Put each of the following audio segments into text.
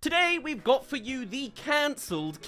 Today, we've got for you the cancelled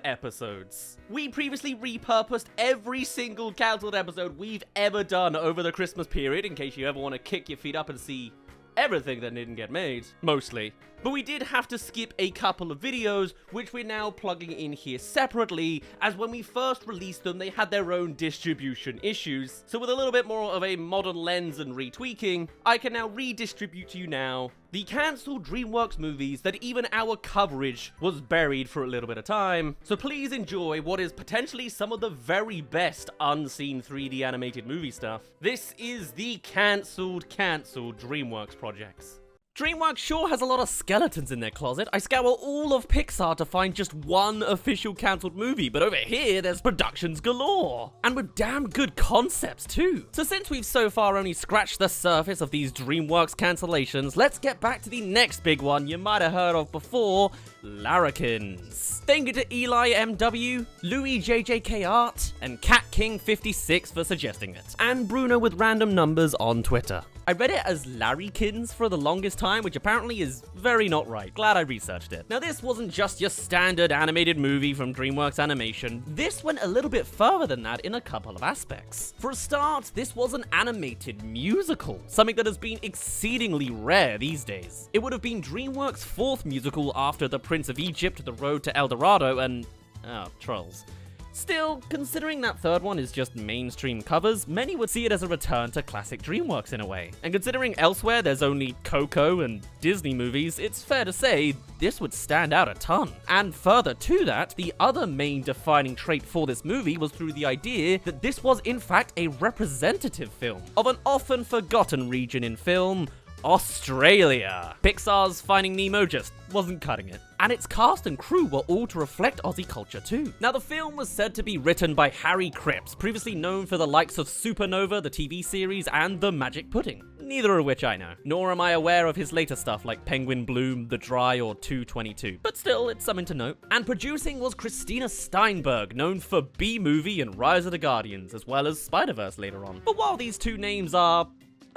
episodes. We previously repurposed every single cancelled episode we've ever done over the Christmas period, in case you ever want to kick your feet up and see everything that didn't get made, mostly. But we did have to skip a couple of videos, which we're now plugging in here separately, as when we first released them, they had their own distribution issues. So with a little bit more of a modern lens and retweaking, I can now redistribute to you now the cancelled DreamWorks movies that even our coverage was buried for a little bit of time. So please enjoy what is potentially some of the very best unseen 3D animated movie stuff. This is the cancelled DreamWorks projects. DreamWorks sure has a lot of skeletons in their closet. I scour all of Pixar to find just one official cancelled movie, but over here, there's productions galore. And with damn good concepts, too. So since we've so far only scratched the surface of these DreamWorks cancellations, let's get back to the next big one you might have heard of before, Larrikins. Thank you to Eli MW, Louis JJK Art, and Cat King 56 for suggesting it, and Bruno with random numbers on Twitter. I read it as Larrikins for the longest time, which apparently is very not right. Glad I researched it. Now, this wasn't just your standard animated movie from DreamWorks Animation. This went a little bit further than that in a couple of aspects. For a start, this was an animated musical, something that has been exceedingly rare these days. It would have been DreamWorks' fourth musical after The Prince of Egypt, The Road to El Dorado, and Trolls. Still, considering that third one is just mainstream covers, many would see it as a return to classic DreamWorks in a way. And considering elsewhere there's only Coco and Disney movies, it's fair to say this would stand out a ton. And further to that, the other main defining trait for this movie was through the idea that this was in fact a representative film of an often forgotten region in film, Australia. Pixar's Finding Nemo just wasn't cutting it. And its cast and crew were all to reflect Aussie culture too. Now, the film was said to be written by Harry Cripps, previously known for the likes of Supernova, the TV series, and The Magic Pudding. Neither of which I know. Nor am I aware of his later stuff like Penguin Bloom, The Dry, or 222. But still, it's something to note. And producing was Christina Steinberg, known for B-Movie and Rise of the Guardians, as well as Spider-Verse later on. But while these two names are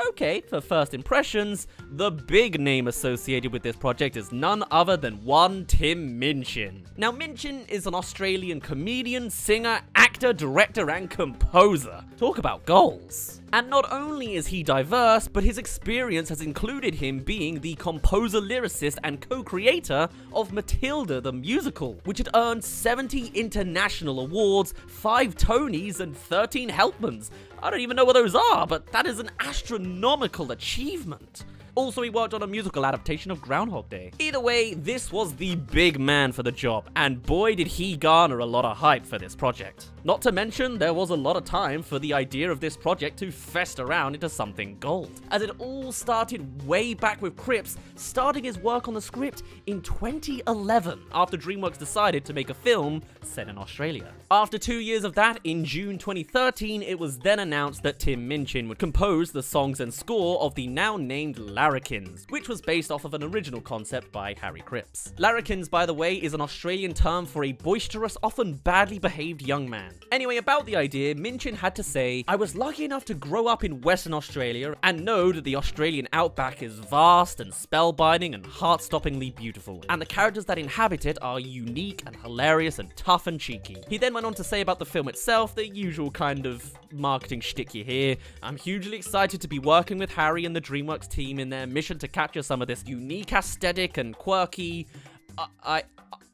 okay for first impressions, the big name associated with this project is none other than one Tim Minchin. Now, Minchin is an Australian comedian, singer, actor, director, and composer. Talk about goals. And not only is he diverse, but his experience has included him being the composer, lyricist, and co-creator of Matilda the musical, which had earned 70 international awards, 5 Tonys, and 13 Helpmans. I don't even know what those are, but that is an astronomical achievement. Also, he worked on a musical adaptation of Groundhog Day. Either way, this was the big man for the job, and boy did he garner a lot of hype for this project. Not to mention, there was a lot of time for the idea of this project to fester around into something gold, as it all started way back with Cripps starting his work on the script in 2011, after DreamWorks decided to make a film set in Australia. After 2 years of that, in June 2013, it was then announced that Tim Minchin would compose the songs and score of the now named Larrikins, which was based off of an original concept by Harry Cripps. Larrikins, by the way, is an Australian term for a boisterous, often badly behaved young man. Anyway, about the idea, Minchin had to say, "I was lucky enough to grow up in Western Australia and know that the Australian outback is vast and spellbinding and heart-stoppingly beautiful, and the characters that inhabit it are unique and hilarious and tough and cheeky." He then went on to say about the film itself, the usual kind of marketing shtick you hear. "I'm hugely excited to be working with Harry and the DreamWorks team in their mission to capture some of this unique aesthetic and quirky,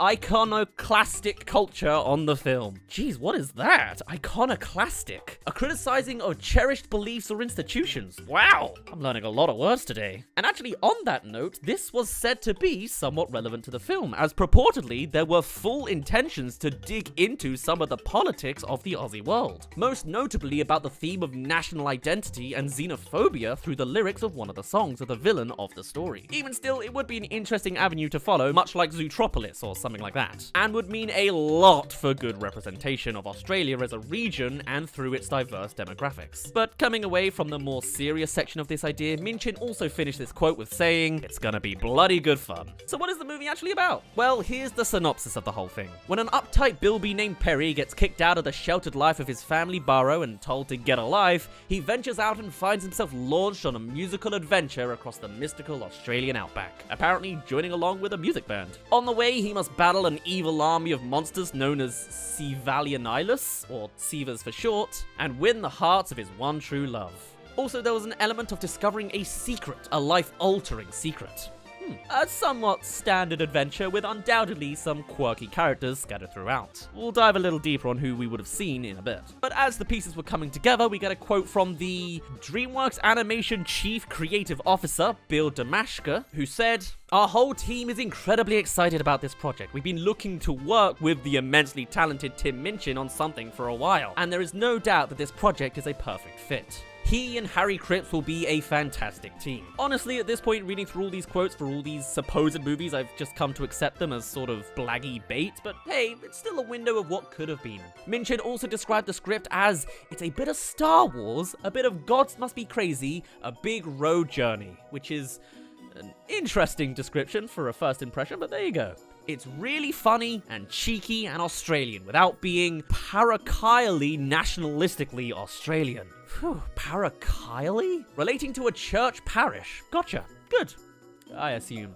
iconoclastic culture on the film." Jeez, what is that? Iconoclastic. A criticizing of cherished beliefs or institutions. Wow, I'm learning a lot of words today. And actually, on that note, this was said to be somewhat relevant to the film, as purportedly there were full intentions to dig into some of the politics of the Aussie world. Most notably about the theme of national identity and xenophobia through the lyrics of one of the songs of the villain of the story. Even still, it would be an interesting avenue to follow, much like Zootropolis or something something like that, and would mean a lot for good representation of Australia as a region and through its diverse demographics. But coming away from the more serious section of this idea, Minchin also finished this quote with saying, "It's gonna be bloody good fun." So what is the movie actually about? Well, here's the synopsis of the whole thing. When an uptight bilby named Perry gets kicked out of the sheltered life of his family burrow and told to get a life, he ventures out and finds himself launched on a musical adventure across the mystical Australian outback, apparently joining along with a music band. On the way, he must battle an evil army of monsters known as Sivalianilus, or Sivas for short, and win the hearts of his one true love. Also, there was an element of discovering a secret, a life-altering secret. A somewhat standard adventure with undoubtedly some quirky characters scattered throughout. We'll dive a little deeper on who we would have seen in a bit. But as the pieces were coming together, we get a quote from the DreamWorks Animation Chief Creative Officer, Bill Damashka, who said, "Our whole team is incredibly excited about this project. We've been looking to work with the immensely talented Tim Minchin on something for a while, and there is no doubt that this project is a perfect fit. He and Harry Cripps will be a fantastic team." Honestly, at this point, reading through all these quotes for all these supposed movies, I've just come to accept them as sort of blaggy bait, but hey, it's still a window of what could have been. Minchin also described the script as, "It's a bit of Star Wars, a bit of Gods Must Be Crazy, a big road journey," which is an interesting description for a first impression, but there you go. It's really funny and cheeky and Australian without being parachially nationalistically Australian. Phew, parachially? Relating to a church parish. Gotcha. Good. I assume.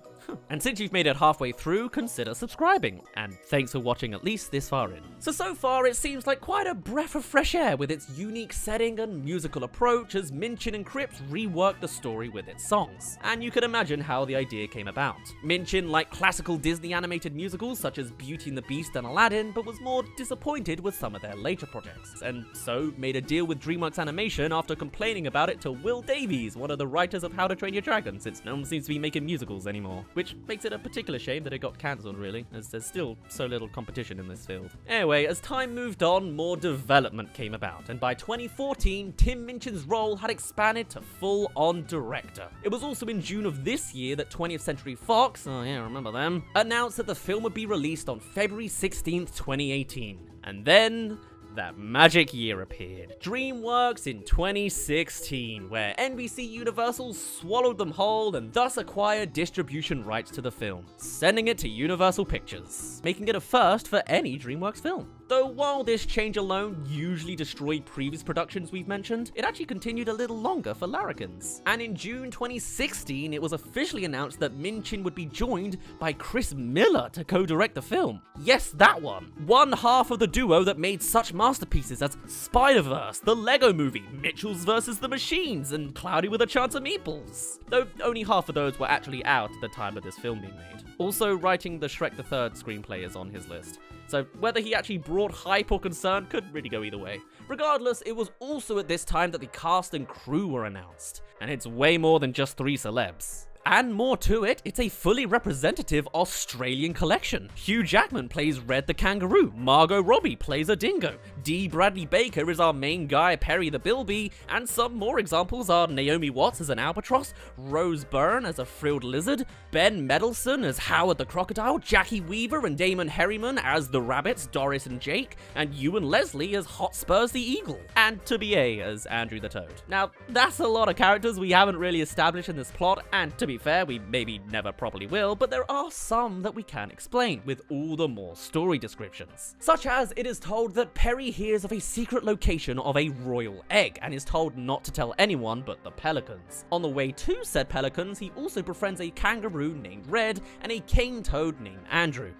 And since you've made it halfway through, consider subscribing. And thanks for watching at least this far in. So far it seems like quite a breath of fresh air with its unique setting and musical approach as Minchin and Cripps rework the story with its songs. And you can imagine how the idea came about. Minchin liked classical Disney animated musicals such as Beauty and the Beast and Aladdin, but was more disappointed with some of their later projects, and so made a deal with DreamWorks Animation after complaining about it to Will Davies, one of the writers of How to Train Your Dragon, since no one seems to be making musicals anymore. Which makes it a particular shame that it got cancelled, really, as there's still so little competition in this field. Anyway, as time moved on, more development came about, and by 2014, Tim Minchin's role had expanded to full-on director. It was also in June of this year that 20th Century Fox, oh yeah, remember them, announced that the film would be released on February 16th, 2018. And then that magic year appeared. DreamWorks in 2016, where NBC Universal swallowed them whole and thus acquired distribution rights to the film, sending it to Universal Pictures, making it a first for any DreamWorks film. Though while this change alone usually destroyed previous productions we've mentioned, it actually continued a little longer for Larrikins. And in June 2016, it was officially announced that Minchin would be joined by Chris Miller to co-direct the film. Yes, that one. One half of the duo that made such masterpieces as Spider-Verse, the Lego Movie, Mitchells vs. the Machines, and Cloudy with a Chance of Meatballs. Though only half of those were actually out at the time of this film being made. Also, writing the Shrek the Third screenplay is on his list. So whether he actually brought hype or concern could really go either way. Regardless, it was also at this time that the cast and crew were announced. And it's way more than just 3 celebs. And more to it, it's a fully representative Australian collection. Hugh Jackman plays Red the Kangaroo, Margot Robbie plays a dingo, D. Bradley Baker is our main guy, Perry the Bilby, and some more examples are Naomi Watts as an albatross, Rose Byrne as a frilled lizard, Ben Mendelsohn as Howard the Crocodile, Jackie Weaver and Damon Herriman as the rabbits, Doris and Jake, and Ewan Leslie as Hotspurs the Eagle, and Toby A as Andrew the Toad. Now, that's a lot of characters we haven't really established in this plot, and to be fair, we maybe never properly will, but there are some that we can explain with all the more story descriptions. Such as, it is told that Perry hears of a secret location of a royal egg and is told not to tell anyone but the pelicans. On the way to said pelicans, he also befriends a kangaroo named Red and a cane toad named Andrew.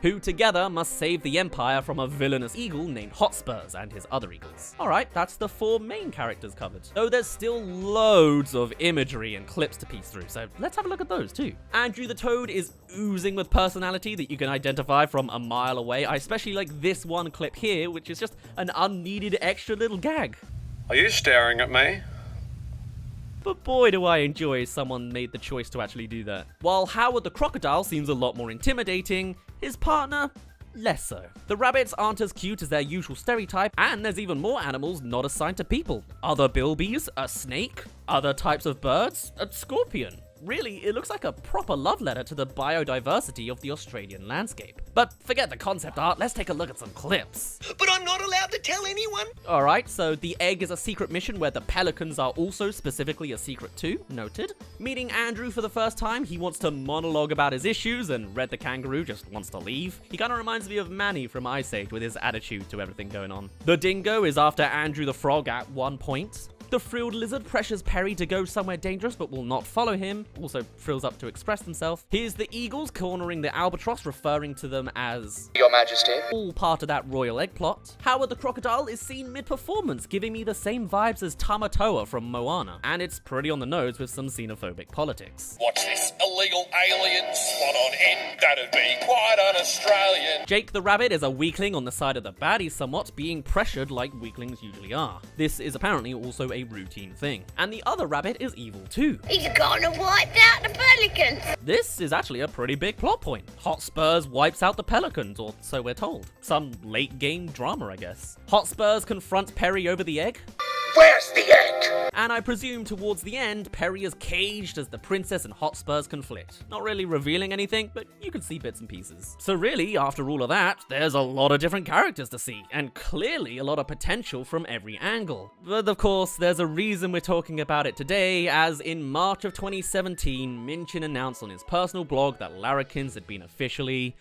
Who together must save the Empire from a villainous eagle named Hotspurs and his other eagles. Alright, that's the 4 main characters covered. Though there's still loads of imagery and clips to piece through, so let's have a look at those too. Andrew the Toad is oozing with personality that you can identify from a mile away. I especially like this one clip here, which is just an unneeded extra little gag. Are you staring at me? But boy do I enjoy someone made the choice to actually do that. While Howard the Crocodile seems a lot more intimidating, his partner, less so. The rabbits aren't as cute as their usual stereotype, and there's even more animals not assigned to people. Other bilbies, a snake, other types of birds, a scorpion. really, it looks like a proper love letter to the biodiversity of the Australian landscape. But forget the concept art, let's take a look at some clips. But I'm not allowed to tell anyone. Alright, so the egg is a secret mission where the pelicans are also specifically a secret too, noted. Meeting Andrew for the first time, he wants to monologue about his issues, and Red the kangaroo just wants to leave. He kinda reminds me of Manny from Ice Age with his attitude to everything going on. The dingo is after Andrew the frog at one point. The frilled lizard pressures Perry to go somewhere dangerous but will not follow him, also frills up to express himself. Here's the eagles cornering the albatross, referring to them as Your Majesty. all part of that royal egg plot. Howard the crocodile is seen mid-performance, giving me the same vibes as Tamatoa from Moana, and it's pretty on the nose with some xenophobic politics. What's this? Illegal aliens? Spot on in. That'd be quite un-Australian. Jake the rabbit is a weakling on the side of the baddies somewhat, being pressured like weaklings usually are. This is apparently also a routine thing. And the other rabbit is evil too. He's gonna wipe out the pelicans! This is actually a pretty big plot point. Hotspurs wipes out the pelicans, or so we're told. Some late game drama, I guess. Hotspurs confronts Perry over the egg. Where's the egg? And I presume towards the end, Perry is caged as the princess and Hotspurs conflict. Not really revealing anything, but you can see bits and pieces. So really, after all of that, there's a lot of different characters to see, and clearly a lot of potential from every angle. But of course, there's a reason we're talking about it today, as in March of 2017, Minchin announced on his personal blog that Larrikins had been officially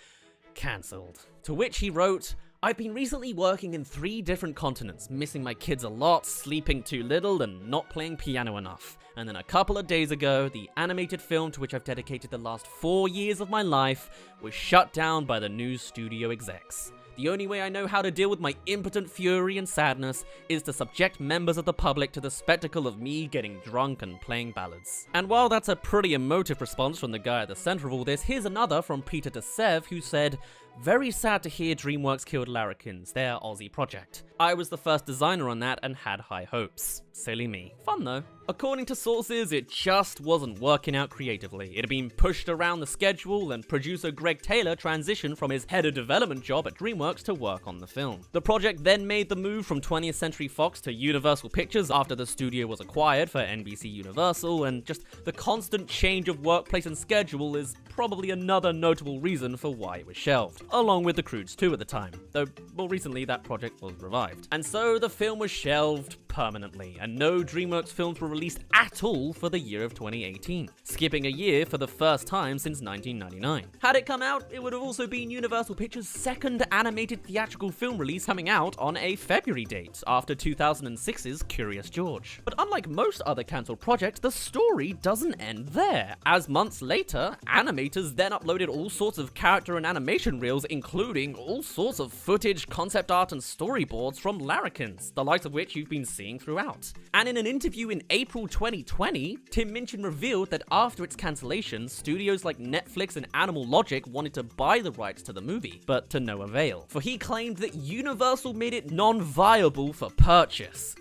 cancelled. To which he wrote, "I've been recently working in 3 different continents, missing my kids a lot, sleeping too little, and not playing piano enough. And then a couple of days ago, the animated film to which I've dedicated the last 4 years of my life was shut down by the new studio execs. The only way I know how to deal with my impotent fury and sadness is to subject members of the public to the spectacle of me getting drunk and playing ballads." And while that's a pretty emotive response from the guy at the center of all this, here's another from Peter DeSev who said, "Very sad to hear DreamWorks killed Larrikins, their Aussie project. I was the first designer on that and had high hopes. Silly me." Fun though. According to sources, it just wasn't working out creatively. It had been pushed around the schedule, and producer Greg Taylor transitioned from his head of development job at DreamWorks to work on the film. The project then made the move from 20th Century Fox to Universal Pictures after the studio was acquired for NBC Universal, and just the constant change of workplace and schedule is probably another notable reason for why it was shelved, along with The Croods 2 at the time, though more recently that project was revived. And so the film was shelved permanently, and no DreamWorks films were released at all for the year of 2018, skipping a year for the first time since 1999. Had it come out, it would have also been Universal Pictures' second animated theatrical film release, coming out on a February date, after 2006's Curious George. But unlike most other cancelled projects, the story doesn't end there, as months later, animators then uploaded all sorts of character and animation reels, including all sorts of footage, concept art, and storyboards from Larrikins, the likes of which you've been seeing throughout. And in an interview in April 2020, Tim Minchin revealed that after its cancellation, studios like Netflix and Animal Logic wanted to buy the rights to the movie, but to no avail. For he claimed that Universal made it non-viable for purchase.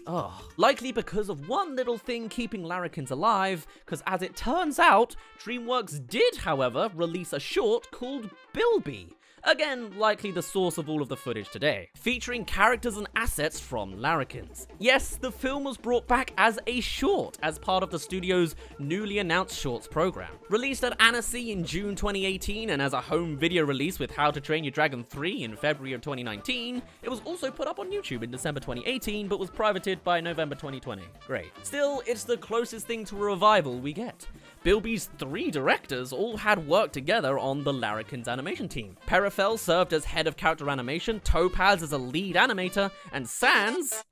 Likely because of one little thing keeping Larrikins alive, because as it turns out, DreamWorks did, however, release a short called Bilby. Again, likely the source of all of the footage today, featuring characters and assets from Larrikins. Yes, the film was brought back as a short, as part of the studio's newly announced shorts program. Released at Annecy in June 2018, and as a home video release with How to Train Your Dragon 3 in February of 2019, it was also put up on YouTube in December 2018, but was privated by November 2020. Great. Still, it's the closest thing to a revival we get. Bilby's 3 directors all had worked together on the Larrikins animation team. Perifel served as head of character animation, Topaz as a lead animator, and Sans,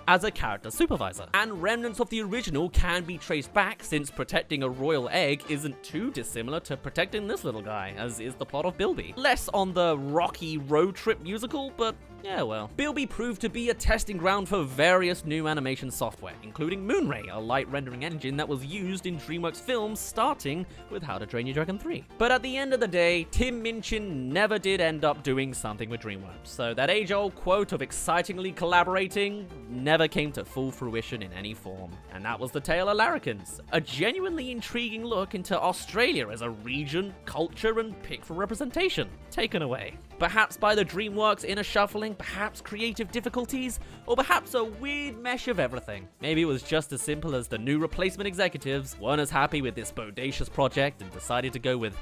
as a character supervisor. And remnants of the original can be traced back, since protecting a royal egg isn't too dissimilar to protecting this little guy, as is the plot of Bilby. Less on the rocky road trip musical, but yeah, well. Bilby proved to be a testing ground for various new animation software, including Moonray, a light rendering engine that was used in DreamWorks films, starting with How to Train Your Dragon 3. But at the end of the day, Tim Minchin never did end up doing something with DreamWorks, so that age-old quote of excitingly collaborating never came to full fruition in any form. And that was the tale of Larrikins, a genuinely intriguing look into Australia as a region, culture, and pick for representation. Taken away. Perhaps by the DreamWorks inner shuffling scheduling, perhaps creative difficulties, or perhaps a weird mesh of everything. Maybe it was just as simple as the new replacement executives weren't as happy with this bodacious project and decided to go with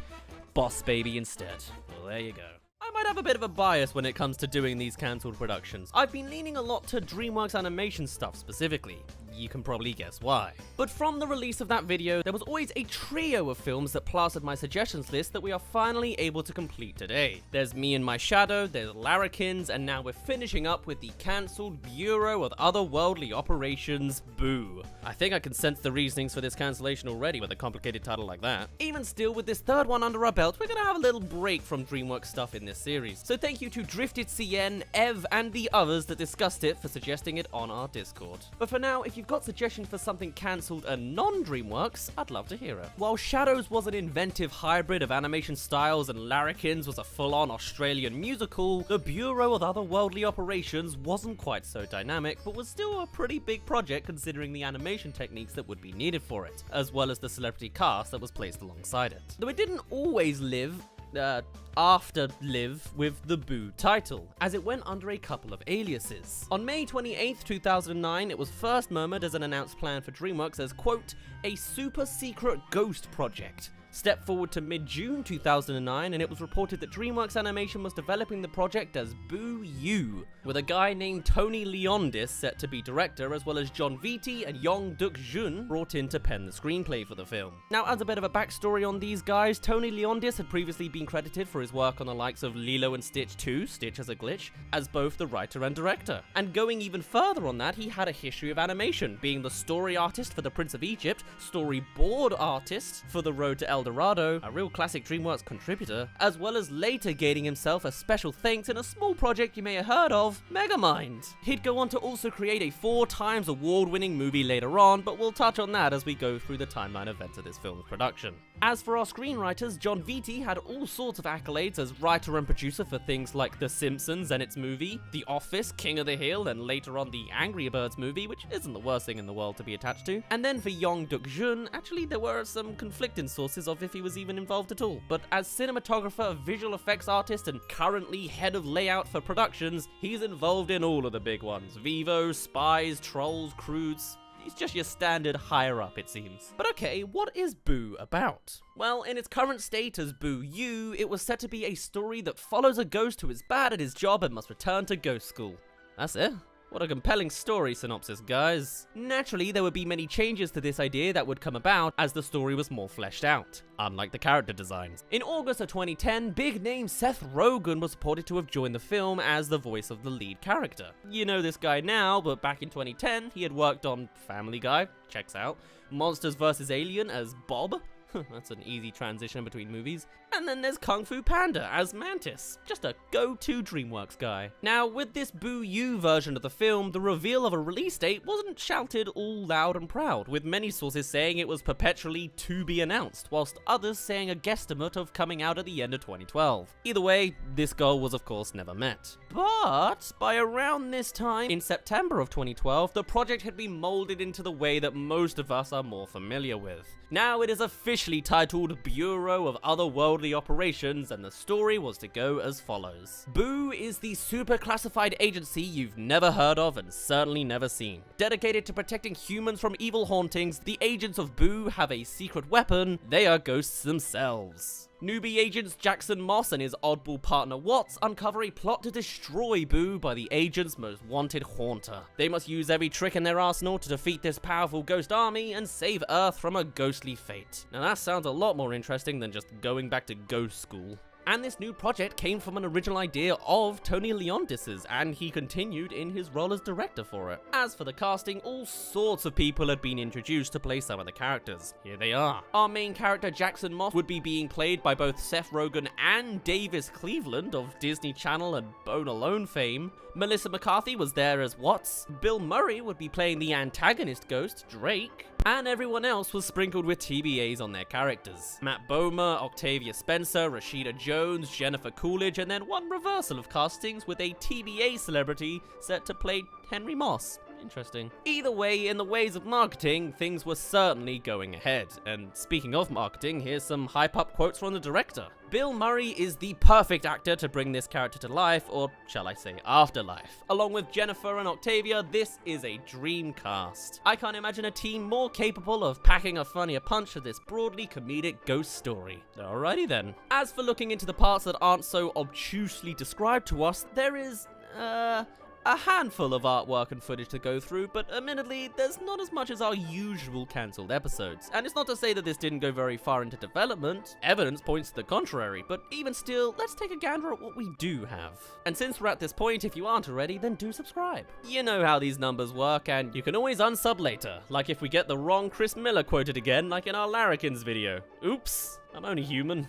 Boss Baby instead. Well, there you go. I might have a bit of a bias when it comes to doing these cancelled productions. I've been leaning a lot to DreamWorks animation stuff specifically. You can probably guess why. But from the release of that video, there was always a trio of films that plastered my suggestions list that we are finally able to complete today. There's Me and My Shadow, there's Larrikins, and now we're finishing up with the cancelled Bureau of Otherworldly Operations, Boo. I think I can sense the reasonings for this cancellation already with a complicated title like that. Even still, with this third one under our belt, we're gonna have a little break from DreamWorks stuff in this series. So thank you to Drifted CN, Ev, and the others that discussed it for suggesting it on our Discord. But for now, if you've got suggestions for something cancelled and non-DreamWorks, I'd love to hear it. While Shadows was an inventive hybrid of animation styles and Larrikins was a full-on Australian musical, the Bureau of Otherworldly Operations wasn't quite so dynamic, but was still a pretty big project considering the animation techniques that would be needed for it, as well as the celebrity cast that was placed alongside it. Though it didn't always live with the Boo title, as it went under a couple of aliases. On May 28th, 2009, it was first murmured as an announced plan for DreamWorks as, quote, a super secret ghost project. Step forward to mid-June 2009, and it was reported that DreamWorks Animation was developing the project as Boo-U, with a guy named Tony Leondis set to be director, as well as John Vitti and Yong Duk-jun brought in to pen the screenplay for the film. Now, as a bit of a backstory on these guys, Tony Leondis had previously been credited for his work on the likes of Lilo and Stitch 2, Stitch as a Glitch, as both the writer and director. And going even further on that, he had a history of animation, being the story artist for The Prince of Egypt, storyboard artist for The Road to El Dorado, a real classic DreamWorks contributor, as well as later gaining himself a special thanks in a small project you may have heard of, Megamind. He'd go on to also create a 4-times award-winning movie later on, but we'll touch on that as we go through the timeline events of this film's production. As for our screenwriters, John Vitti had all sorts of accolades as writer and producer for things like The Simpsons and its movie, The Office, King of the Hill, and later on the Angry Birds movie, which isn't the worst thing in the world to be attached to. And then for Yong Duk-jun, actually there were some conflicting sources of if he was even involved at all. But as cinematographer, visual effects artist, and currently head of layout for productions, he's involved in all of the big ones. Vivo, Spies, Trolls, Croods. He's just your standard higher up, it seems. But okay, what is Boo about? Well, in its current state as Boo-U, it was set to be a story that follows a ghost who is bad at his job and must return to ghost school. That's it. What a compelling story synopsis, guys. Naturally, there would be many changes to this idea that would come about as the story was more fleshed out, unlike the character designs. In August of 2010, big-name Seth Rogen was reported to have joined the film as the voice of the lead character. You know this guy now, but back in 2010, he had worked on Family Guy, checks out, Monsters vs. Alien as Bob, that's an easy transition between movies. And then there's Kung Fu Panda as Mantis, just a go-to DreamWorks guy. Now, with this Boo-U version of the film, the reveal of a release date wasn't shouted all loud and proud, with many sources saying it was perpetually to be announced, whilst others saying a guesstimate of coming out at the end of 2012. Either way, this goal was of course never met. But by around this time, in September of 2012, the project had been molded into the way that most of us are more familiar with. Now it is officially titled Bureau of Otherworldly Operations, and the story was to go as follows. Boo is the super classified agency you've never heard of and certainly never seen. Dedicated to protecting humans from evil hauntings, the agents of Boo have a secret weapon. They are ghosts themselves. Newbie agents Jackson Moss and his oddball partner Watts uncover a plot to destroy Boo by the agent's most wanted haunter. They must use every trick in their arsenal to defeat this powerful ghost army and save Earth from a ghostly fate. Now that sounds a lot more interesting than just going back to ghost school. And this new project came from an original idea of Tony Leondis's, and he continued in his role as director for it. As for the casting, all sorts of people had been introduced to play some of the characters. Here they are. Our main character Jackson Moss would be being played by both Seth Rogen and Davis Cleveland of Disney Channel and Bone Alone fame. Melissa McCarthy was there as Watts. Bill Murray would be playing the antagonist ghost, Drake. And everyone else was sprinkled with TBAs on their characters. Matt Bomer, Octavia Spencer, Rashida Jones, Jennifer Coolidge, and then one reversal of castings with a TBA celebrity set to play Henry Moss. Interesting. Either way, in the ways of marketing, things were certainly going ahead. And speaking of marketing, here's some hype-up quotes from the director. Bill Murray is the perfect actor to bring this character to life, or shall I say afterlife. Along with Jennifer and Octavia, this is a dream cast. I can't imagine a team more capable of packing a funnier punch to this broadly comedic ghost story. Alrighty then. As for looking into the parts that aren't so obtusely described to us, there is, a handful of artwork and footage to go through, but admittedly, there's not as much as our usual cancelled episodes. And it's not to say that this didn't go very far into development, evidence points to the contrary, but even still, let's take a gander at what we do have. And since we're at this point, if you aren't already, then do subscribe. You know how these numbers work, and you can always unsub later, like if we get the wrong Chris Miller quoted again, like in our Larrikins video. Oops. I'm only human.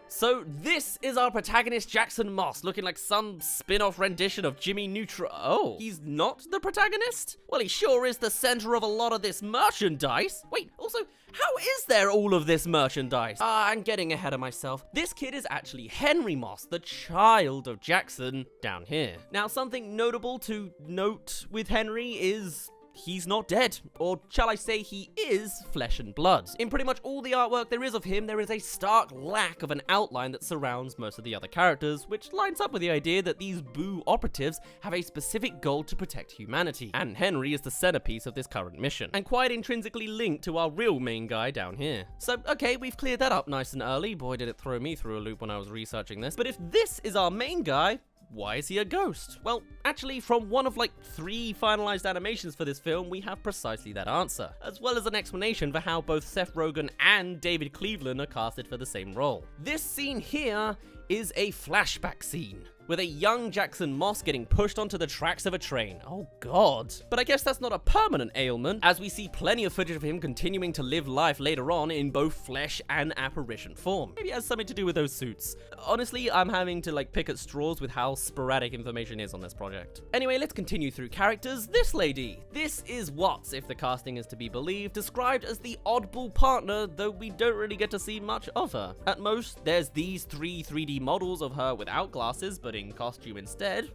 So this is our protagonist Jackson Moss, looking like some spin-off rendition of Jimmy Neutron. Oh, he's not the protagonist? Well, he sure is the center of a lot of this merchandise. Wait, also, how is there all of this merchandise? I'm getting ahead of myself. This kid is actually Henry Moss, the child of Jackson, down here. Now, something notable to note with Henry is he's not dead, or shall I say he is flesh and blood. In pretty much all the artwork there is of him, there is a stark lack of an outline that surrounds most of the other characters, which lines up with the idea that these B.O.O operatives have a specific goal to protect humanity, and Henry is the centerpiece of this current mission, and quite intrinsically linked to our real main guy down here. So, okay, we've cleared that up nice and early. Boy, did it throw me through a loop when I was researching this. But if this is our main guy, why is he a ghost? Well, actually, from one of like 3 finalized animations for this film, we have precisely that answer, as well as an explanation for how both Seth Rogen and David Cleveland are casted for the same role. This scene here is a flashback scene, with a young Jackson Moss getting pushed onto the tracks of a train. Oh god. But I guess that's not a permanent ailment, as we see plenty of footage of him continuing to live life later on in both flesh and apparition form. Maybe it has something to do with those suits. Honestly, I'm having to like pick at straws with how sporadic information is on this project. Anyway, let's continue through characters. This lady. This is what's, if the casting is to be believed, described as the oddball partner, though we don't really get to see much of her. At most, there's these 3 3D models of her without glasses, but in costume instead.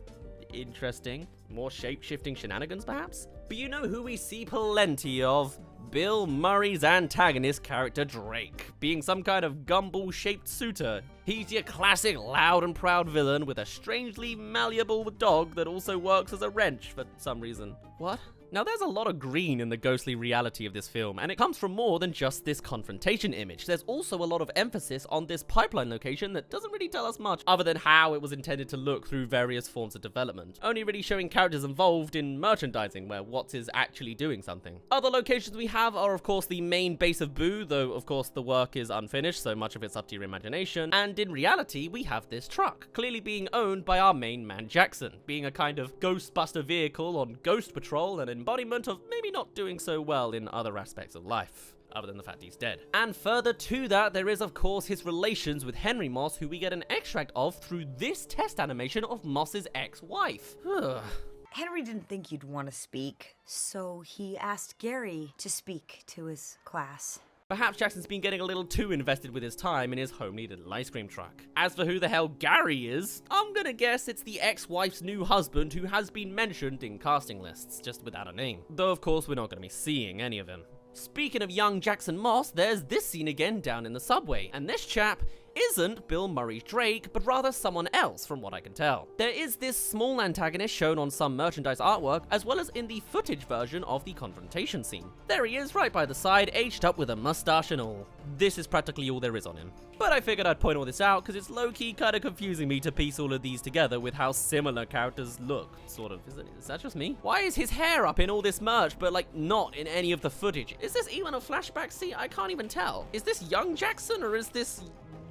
Interesting. More shape-shifting shenanigans, perhaps? But you know who we see plenty of? Bill Murray's antagonist character Drake, being some kind of gumball-shaped suitor. He's your classic loud and proud villain with a strangely malleable dog that also works as a wrench for some reason. What? Now there's a lot of green in the ghostly reality of this film, and it comes from more than just this confrontation image. There's also a lot of emphasis on this pipeline location that doesn't really tell us much other than how it was intended to look through various forms of development, only really showing characters involved in merchandising where Watts is actually doing something. Other locations we have are of course the main base of B.O.O, though of course the work is unfinished, so much of it's up to your imagination, and in reality we have this truck, clearly being owned by our main man Jackson, being a kind of Ghostbuster vehicle on Ghost Patrol and embodiment of maybe not doing so well in other aspects of life, other than the fact he's dead. And further to that, there is of course his relations with Henry Moss, who we get an extract of through this test animation of Moss's ex-wife. Henry didn't think you'd want to speak, so he asked Gary to speak to his class. Perhaps Jackson's been getting a little too invested with his time in his homely little ice cream truck. As for who the hell Gary is, I'm gonna guess it's the ex-wife's new husband who has been mentioned in casting lists, just without a name. Though of course we're not gonna be seeing any of him. Speaking of young Jackson Moss, there's this scene again down in the subway, and this chap isn't Bill Murray's Drake, but rather someone else from what I can tell. There is this small antagonist shown on some merchandise artwork, as well as in the footage version of the confrontation scene. There he is right by the side, aged up with a mustache and all. This is practically all there is on him. But I figured I'd point all this out because it's low-key kind of confusing me to piece all of these together with how similar characters look, sort of. Is that just me? Why is his hair up in all this merch, but like not in any of the footage? Is this even a flashback scene? I can't even tell. Is this young Jackson or is this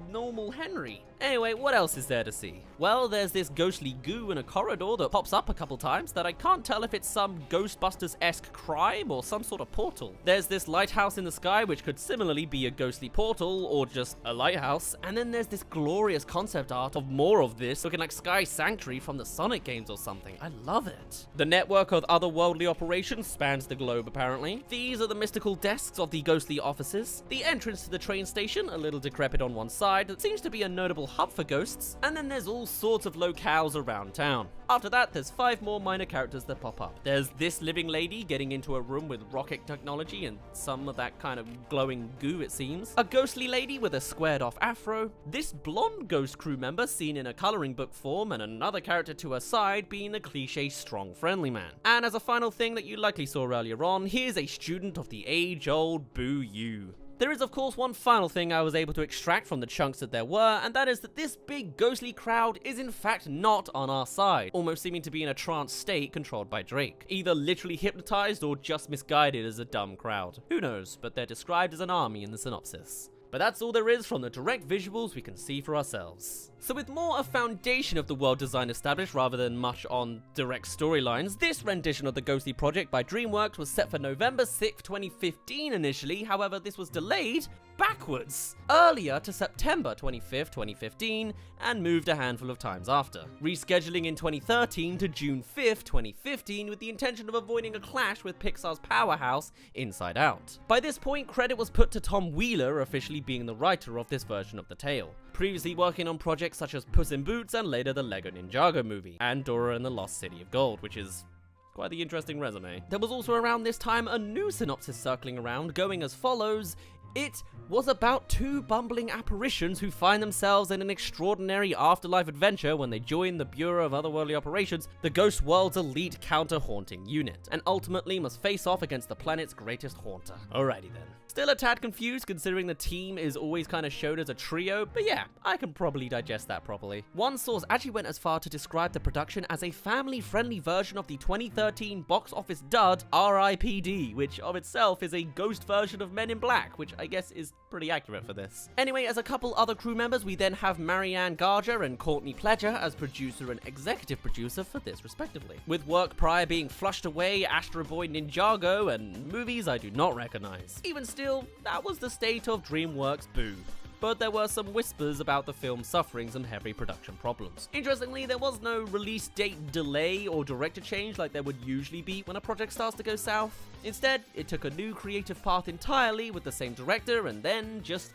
normal Henry? Anyway, what else is there to see? Well, there's this ghostly goo in a corridor that pops up a couple times that I can't tell if it's some Ghostbusters-esque crime or some sort of portal. There's this lighthouse in the sky which could similarly be a ghostly portal or just a lighthouse, and then there's this glorious concept art of more of this looking like Sky Sanctuary from the Sonic games or something. I love it. The network of otherworldly operations spans the globe apparently. These are the mystical desks of the ghostly offices. The entrance to the train station, a little decrepit on one side, that seems to be a notable hub for ghosts, and then there's all sorts of locales around town. After that, there's 5 more minor characters that pop up. There's this living lady getting into a room with rocket technology and some of that kind of glowing goo, it seems. A ghostly lady with a squared off afro. This blonde ghost crew member seen in a coloring book form, and another character to her side being the cliche strong friendly man. And as a final thing that you likely saw earlier on, here's a student of the age-old Boo-You. There is of course one final thing I was able to extract from the chunks that there were, and that is that this big ghostly crowd is in fact not on our side, almost seeming to be in a trance state controlled by Drake. Either literally hypnotized or just misguided as a dumb crowd. Who knows, but they're described as an army in the synopsis. But that's all there is from the direct visuals we can see for ourselves. So with more a foundation of the world design established rather than much on direct storylines, this rendition of the Ghostly project by DreamWorks was set for November 6th, 2015 initially, however this was delayed backwards, earlier to September 25th, 2015, and moved a handful of times after, rescheduling in 2013 to June 5th, 2015 with the intention of avoiding a clash with Pixar's powerhouse, Inside Out. By this point, credit was put to Tom Wheeler officially being the writer of this version of the tale, previously working on projects such as Puss in Boots and later the Lego Ninjago movie, and Dora and the Lost City of Gold, which is quite the interesting resume. There was also around this time a new synopsis circling around, going as follows. It was about 2 bumbling apparitions who find themselves in an extraordinary afterlife adventure when they join the Bureau of Otherworldly Operations, the Ghost World's elite counter-haunting unit, and ultimately must face off against the planet's greatest haunter. Alrighty then. Still a tad confused considering the team is always kind of showed as a trio, but yeah, I can probably digest that properly. One source actually went as far to describe the production as a family-friendly version of the 2013 box office dud R.I.P.D., which of itself is a ghost version of Men in Black, which I guess is pretty accurate for this. Anyway, as a couple other crew members, we then have Marianne Garger and Courtney Pledger as producer and executive producer for this respectively, with work prior being flushed away, Astro Boy Ninjago, and movies I do not recognize. Even still, that was the state of DreamWorks Boo. But there were some whispers about the film's suffering some heavy production problems. Interestingly, there was no release date delay or director change like there would usually be when a project starts to go south. Instead, it took a new creative path entirely with the same director and then just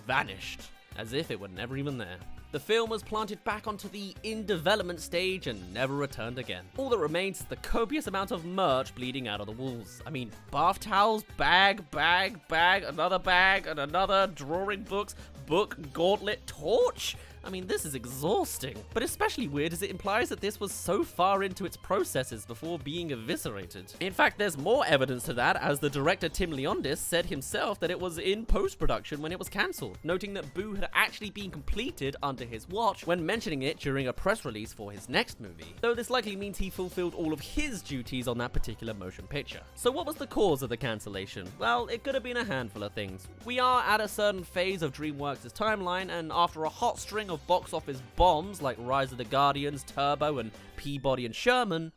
vanished, as if it were never even there. The film was planted back onto the in-development stage and never returned again. All that remains is the copious amount of merch bleeding out of the walls. I mean, bath towels, bag, another bag, and another, drawing books, book, gauntlet, torch? I mean, this is exhausting. But especially weird as it implies that this was so far into its processes before being eviscerated. In fact, there's more evidence to that, as the director Tim Leondis said himself that it was in post-production when it was cancelled, noting that Boo had actually been completed under his watch when mentioning it during a press release for his next movie, though this likely means he fulfilled all of his duties on that particular motion picture. So what was the cause of the cancellation? Well, it could have been a handful of things. We are at a certain phase of DreamWorks' timeline, and after a hot string of box office bombs like Rise of the Guardians, Turbo, and Peabody and Sherman.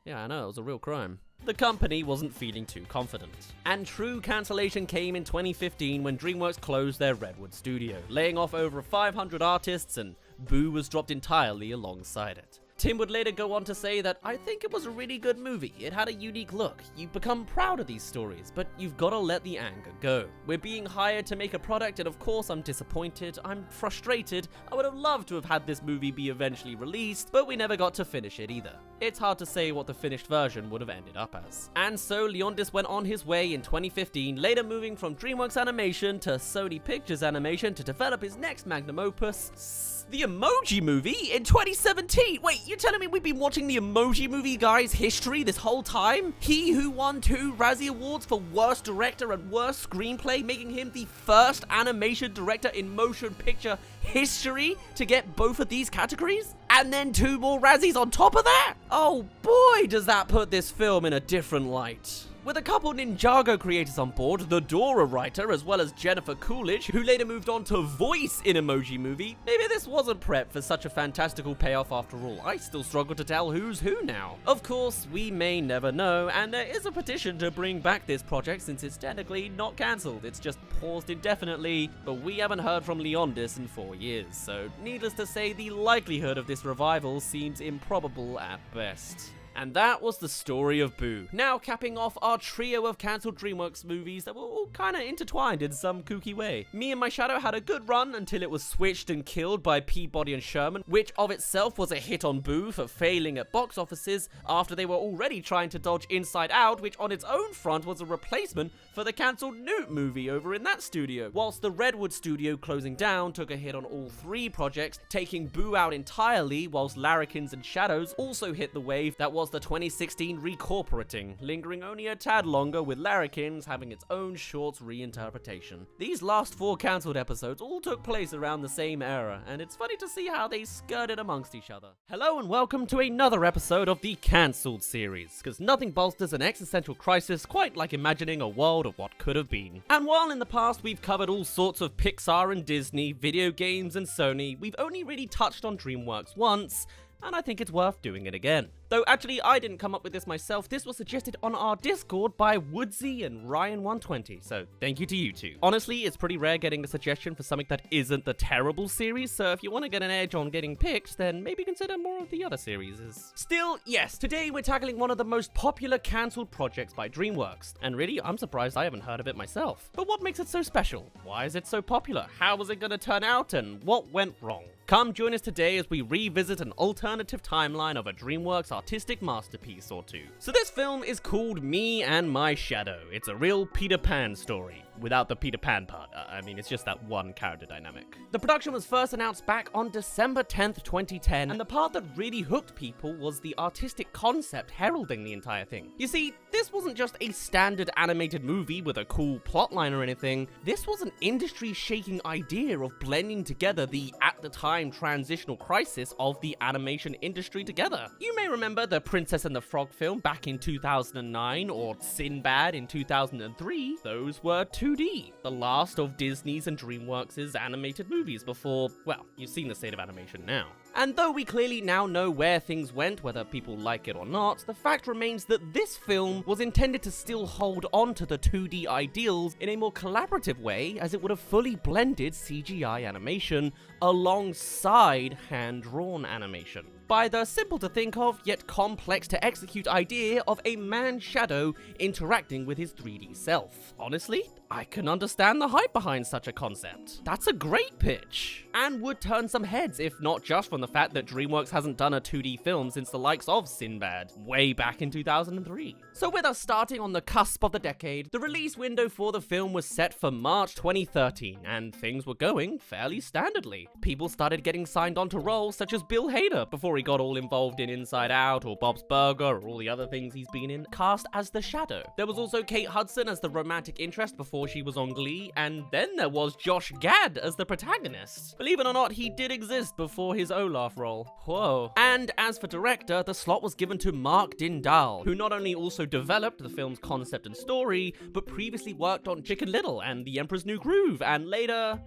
Yeah, I know, it was a real crime. The company wasn't feeling too confident. And true cancellation came in 2015 when DreamWorks closed their Redwood studio, laying off over 500 artists, and Boo was dropped entirely alongside it. Tim would later go on to say that, "I think it was a really good movie. It had a unique look. You become proud of these stories, but you've got to let the anger go. We're being hired to make a product, and of course I'm disappointed, I'm frustrated. I would have loved to have had this movie be eventually released, but we never got to finish it either." It's hard to say what the finished version would have ended up as. And so Leondis went on his way in 2015, later moving from DreamWorks Animation to Sony Pictures Animation to develop his next magnum opus, the Emoji Movie, in 2017. Wait, you're telling me we've been watching the Emoji Movie guy's history this whole time? He who won 2 Razzie Awards for Worst Director and Worst Screenplay, making him the first animation director in motion picture history to get both of these categories? And then 2 more Razzies on top of that? Oh boy, does that put this film in a different light. With a couple Ninjago creators on board, the Dora writer, as well as Jennifer Coolidge, who later moved on to voice in Emoji Movie, maybe this wasn't prepped for such a fantastical payoff after all. I still struggle to tell who's who now. Of course, we may never know, and there is a petition to bring back this project since it's technically not cancelled. It's just paused indefinitely, but we haven't heard from Leondis in 4 years, so needless to say, the likelihood of this revival seems improbable at best. And that was the story of Boo. Now capping off our trio of cancelled DreamWorks movies that were all kinda intertwined in some kooky way. Me and My Shadow had a good run until it was switched and killed by Peabody and Sherman, which of itself was a hit on Boo for failing at box offices after they were already trying to dodge Inside Out, which on its own front was a replacement for the cancelled Newt movie over in that studio. Whilst the Redwood studio closing down took a hit on all three projects, taking Boo out entirely, whilst Larrikins and Shadows also hit the wave that was the 2016 recorporating, lingering only a tad longer with Larrikins having its own shorts reinterpretation. These last 4 cancelled episodes all took place around the same era, and it's funny to see how they skirted amongst each other. Hello and welcome to another episode of the Cancelled series, because nothing bolsters an existential crisis quite like imagining a world of what could have been. And while in the past we've covered all sorts of Pixar and Disney, video games and Sony, we've only really touched on DreamWorks once, and I think it's worth doing it again. Though actually, I didn't come up with this myself. This was suggested on our Discord by Woodsy and Ryan120, so thank you to you two. Honestly, it's pretty rare getting a suggestion for something that isn't the terrible series, so if you want to get an edge on getting picked, then maybe consider more of the other series. Still, yes, today we're tackling one of the most popular cancelled projects by DreamWorks, and really, I'm surprised I haven't heard of it myself. But what makes it so special? Why is it so popular? How was it going to turn out, and what went wrong? Come join us today as we revisit an alternative timeline of a DreamWorks artistic masterpiece or two. So this film is called Me and My Shadow. It's a real Peter Pan story. Without the Peter Pan part. I mean, it's just that one character dynamic. The production was first announced back on December 10th, 2010, and the part that really hooked people was the artistic concept heralding the entire thing. You see, this wasn't just a standard animated movie with a cool plotline or anything. This was an industry-shaking idea of blending together the, at the time, transitional crisis of the animation industry together. You may remember the Princess and the Frog film back in 2009, or Sinbad in 2003. Those were 2D, the last of Disney's and DreamWorks' animated movies before, well, you've seen the state of animation now. And though we clearly now know where things went, whether people like it or not, the fact remains that this film was intended to still hold on to the 2D ideals in a more collaborative way, as it would have fully blended CGI animation alongside hand-drawn animation. By the simple to think of, yet complex to execute idea of a man's shadow interacting with his 3D self. Honestly, I can understand the hype behind such a concept. That's a great pitch. And would turn some heads, if not just from the fact that DreamWorks hasn't done a 2D film since the likes of Sinbad, way back in 2003. So with us starting on the cusp of the decade, the release window for the film was set for March 2013, and things were going fairly standardly. People started getting signed on to roles such as Bill Hader before he got all involved in Inside Out or Bob's Burger or all the other things he's been in, cast as the Shadow. There was also Kate Hudson as the romantic interest before she was on Glee, and then there was Josh Gad as the protagonist. Believe it or not, he did exist before his Olaf role. Whoa. And as for director, the slot was given to Mark Dindal, who not only also developed the film's concept and story, but previously worked on Chicken Little and The Emperor's New Groove, and later,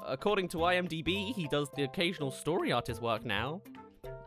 according to IMDb, he does the occasional story artist work now,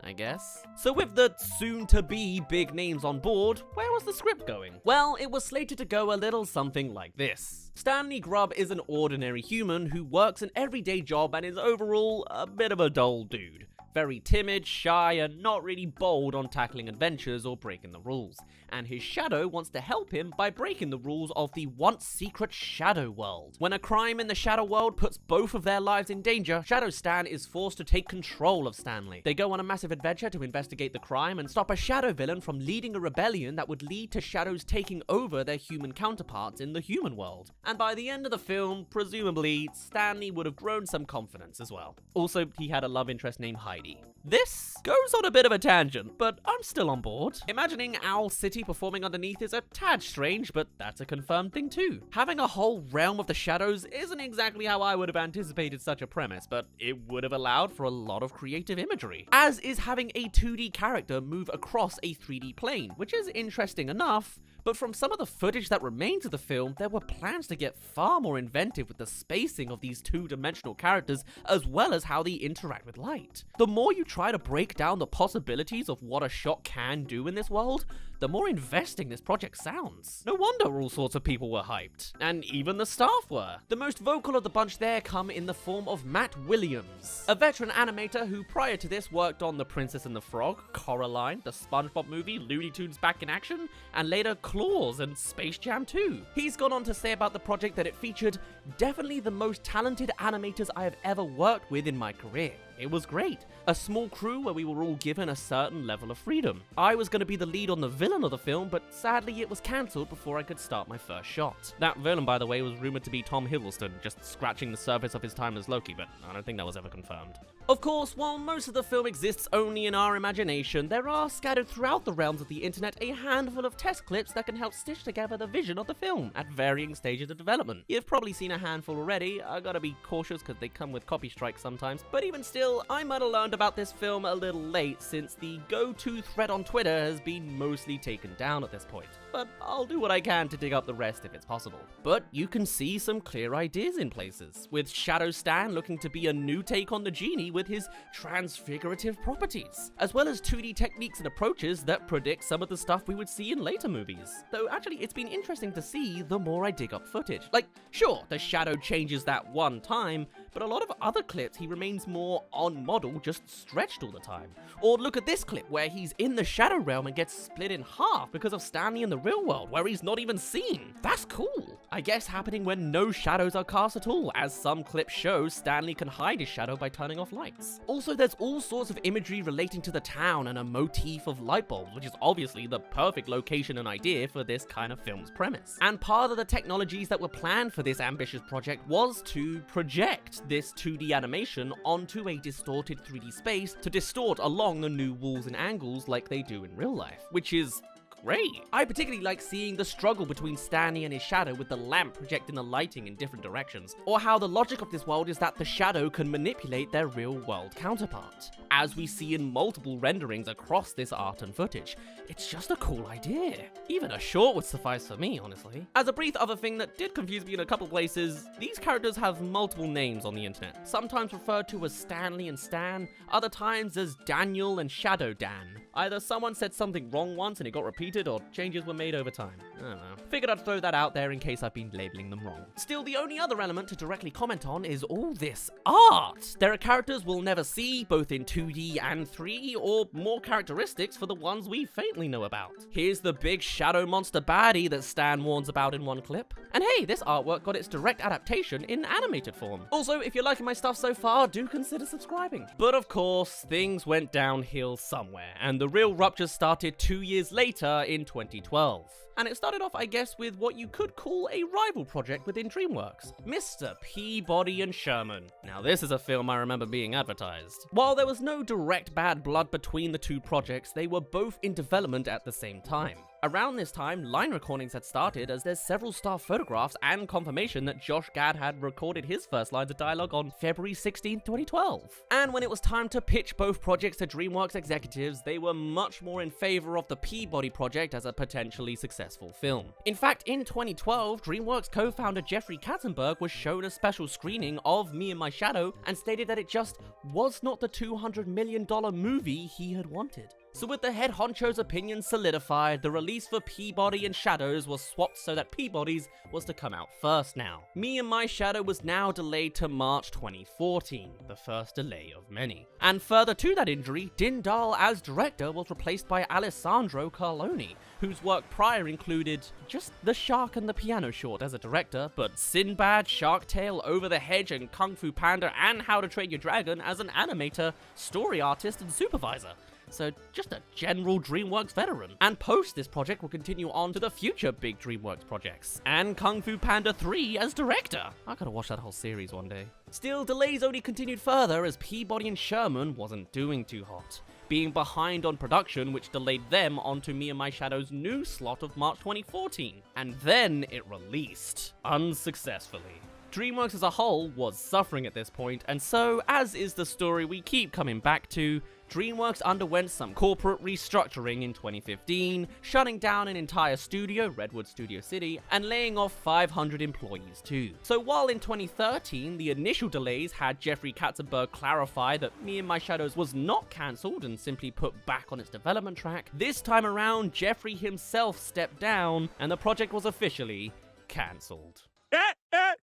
I guess. So with the soon-to-be big names on board, where was the script going? Well, it was slated to go a little something like this. Stanley Grubb is an ordinary human who works an everyday job and is overall a bit of a dull dude. Very timid, shy, and not really bold on tackling adventures or breaking the rules. And his shadow wants to help him by breaking the rules of the once secret Shadow World. When a crime in the Shadow World puts both of their lives in danger, Shadow Stan is forced to take control of Stanley. They go on a massive adventure to investigate the crime and stop a shadow villain from leading a rebellion that would lead to shadows taking over their human counterparts in the human world. And by the end of the film, presumably, Stanley would have grown some confidence as well. Also, he had a love interest named Heidi. This goes on a bit of a tangent, but I'm still on board. Imagining Owl City performing underneath is a tad strange, but that's a confirmed thing too. Having a whole realm of the shadows isn't exactly how I would have anticipated such a premise, but it would have allowed for a lot of creative imagery. As is having a 2D character move across a 3D plane, which is interesting enough, but from some of the footage that remains of the film, there were plans to get far more inventive with the spacing of these two-dimensional characters, as well as how they interact with light. The more you try to break down the possibilities of what a shot can do in this world, the more investing this project sounds. No wonder all sorts of people were hyped. And even the staff were. The most vocal of the bunch there come in the form of Matt Williams, a veteran animator who prior to this worked on The Princess and the Frog, Coraline, the SpongeBob movie, Looney Tunes Back in Action, and later Claws and Space Jam 2. He's gone on to say about the project that it featured definitely the most talented animators I have ever worked with in my career. It was great. A small crew where we were all given a certain level of freedom. I was going to be the lead on the villain of the film, but sadly it was cancelled before I could start my first shot. That villain, by the way, was rumoured to be Tom Hiddleston, just scratching the surface of his time as Loki, but I don't think that was ever confirmed. Of course, while most of the film exists only in our imagination, there are scattered throughout the realms of the internet a handful of test clips that can help stitch together the vision of the film at varying stages of development. You've probably seen a handful already. I gotta be cautious because they come with copy strikes sometimes, but even still, I might have learned about this film a little late since the go-to thread on Twitter has been mostly taken down at this point. But I'll do what I can to dig up the rest if it's possible. But you can see some clear ideas in places, with Shadow Stan looking to be a new take on the genie with his transfigurative properties, as well as 2D techniques and approaches that predict some of the stuff we would see in later movies. Though actually it's been interesting to see the more I dig up footage. Like, sure, the Shadow changes that one time, but a lot of other clips he remains more on model, just stretched all the time. Or look at this clip where he's in the Shadow Realm and gets split in half because of Stanley in the real world, where he's not even seen. That's cool. I guess happening when no shadows are cast at all, as some clips show Stanley can hide his shadow by turning off lights. Also, there's all sorts of imagery relating to the town and a motif of light bulbs, which is obviously the perfect location and idea for this kind of film's premise. And part of the technologies that were planned for this ambitious project was to project this 2D animation onto a distorted 3D space to distort along the new walls and angles like they do in real life, which is great. I particularly like seeing the struggle between Stanley and his shadow with the lamp projecting the lighting in different directions, or how the logic of this world is that the shadow can manipulate their real world counterpart, as we see in multiple renderings across this art and footage. It's just a cool idea. Even a short would suffice for me, honestly. As a brief other thing that did confuse me in a couple places, these characters have multiple names on the internet, sometimes referred to as Stanley and Stan, other times as Daniel and Shadow Dan. Either someone said something wrong once and it got repeated, or changes were made over time. I don't know. Figured I'd throw that out there in case I've been labeling them wrong. Still, the only other element to directly comment on is all this art. There are characters we'll never see, both in 2D and 3D, or more characteristics for the ones we faintly know about. Here's the big shadow monster baddie that Stan warns about in one clip. And hey, this artwork got its direct adaptation in animated form. Also, if you're liking my stuff so far, do consider subscribing. But of course, things went downhill somewhere, and the real rupture started 2 years later in 2012. And it started off, I guess, with what you could call a rival project within DreamWorks, Mr. Peabody and Sherman. Now, this is a film I remember being advertised. While there was no direct bad blood between the two projects, they were both in development at the same time. Around this time, line recordings had started, as there's several staff photographs and confirmation that Josh Gad had recorded his first lines of dialogue on February 16, 2012. And when it was time to pitch both projects to DreamWorks executives, they were much more in favor of the Peabody project as a potentially successful film. In fact, in 2012, DreamWorks co-founder Jeffrey Katzenberg was shown a special screening of Me and My Shadow and stated that it just was not the $200 million movie he had wanted. So with the head honcho's opinion solidified, the release for Peabody and Shadows was swapped so that Peabody's was to come out first now. Me and My Shadow was now delayed to March 2014, the first delay of many. And further to that injury, Din Dahl as director was replaced by Alessandro Carloni, whose work prior included just The Shark and the Piano short as a director, but Sinbad, Shark Tale, Over the Hedge, and Kung Fu Panda, and How to Train Your Dragon as an animator, story artist, and supervisor. So just a general DreamWorks veteran. And post this project will continue on to the future big DreamWorks projects, and Kung Fu Panda 3 as director. I gotta watch that whole series one day. Still, delays only continued further as Peabody and Sherman wasn't doing too hot, being behind on production, which delayed them onto Me and My Shadow's new slot of March 2014. And then it released, unsuccessfully. DreamWorks as a whole was suffering at this point, and so, as is the story we keep coming back to, DreamWorks underwent some corporate restructuring in 2015, shutting down an entire studio, Redwood Studio City, and laying off 500 employees too. So while in 2013, the initial delays had Jeffrey Katzenberg clarify that Me and My Shadows was not cancelled and simply put back on its development track, this time around, Jeffrey himself stepped down and the project was officially cancelled.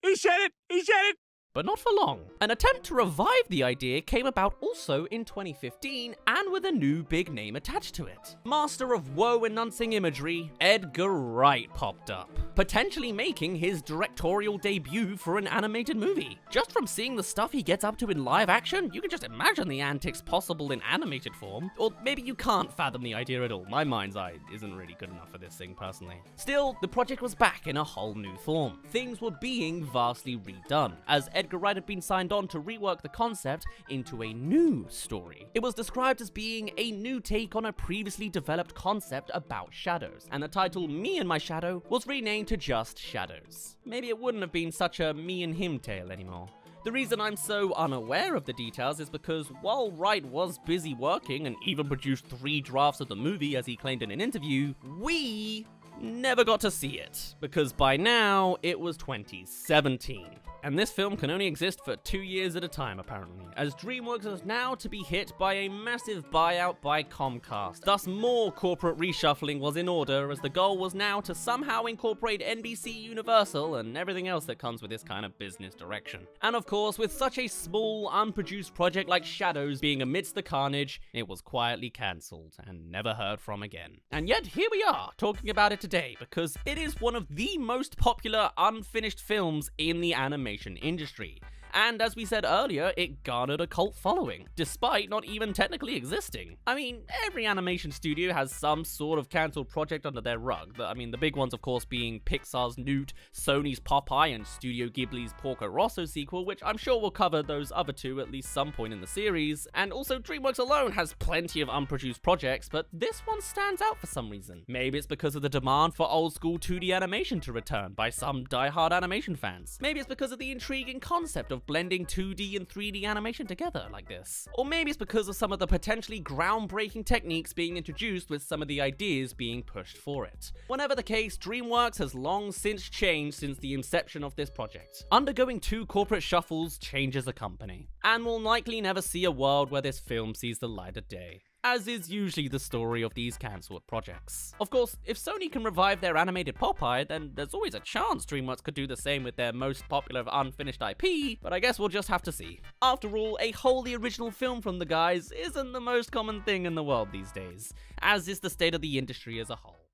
He said it! He said it! But not for long. An attempt to revive the idea came about also in 2015 and with a new big name attached to it. Master of woe-enhancing imagery, Edgar Wright popped up, potentially making his directorial debut for an animated movie. Just from seeing the stuff he gets up to in live action, you can just imagine the antics possible in animated form. Or maybe you can't fathom the idea at all. My mind's eye isn't really good enough for this thing personally. Still, the project was back in a whole new form. Things were being vastly redone, as Edgar Wright had been signed on to rework the concept into a new story. It was described as being a new take on a previously developed concept about shadows, and the title Me and My Shadow was renamed to just Shadows. Maybe it wouldn't have been such a me and him tale anymore. The reason I'm so unaware of the details is because while Wright was busy working and even produced 3 drafts of the movie as he claimed in an interview, we never got to see it, because by now it was 2017. And this film can only exist for 2 years at a time, apparently, as DreamWorks is now to be hit by a massive buyout by Comcast. Thus, more corporate reshuffling was in order, as the goal was now to somehow incorporate NBC Universal and everything else that comes with this kind of business direction. And of course, with such a small, unproduced project like Shadows being amidst the carnage, it was quietly cancelled and never heard from again. And yet, here we are, talking about it today, because it is one of the most popular unfinished films in the animation industry. And as we said earlier, it garnered a cult following, despite not even technically existing. I mean, every animation studio has some sort of cancelled project under their rug. The big ones of course being Pixar's Newt, Sony's Popeye, and Studio Ghibli's Porco Rosso sequel, which I'm sure we'll cover those other two at least some point in the series. And also DreamWorks alone has plenty of unproduced projects, but this one stands out for some reason. Maybe it's because of the demand for old school 2D animation to return by some die-hard animation fans. Maybe it's because of the intriguing concept of blending 2D and 3D animation together like this. Or maybe it's because of some of the potentially groundbreaking techniques being introduced with some of the ideas being pushed for it. Whatever the case, DreamWorks has long since changed since the inception of this project. Undergoing 2 corporate shuffles changes a company, and will likely never see a world where this film sees the light of day, as is usually the story of these cancelled projects. Of course, if Sony can revive their animated Popeye, then there's always a chance DreamWorks could do the same with their most popular unfinished IP, but I guess we'll just have to see. After all, a wholly original film from the guys isn't the most common thing in the world these days, as is the state of the industry as a whole.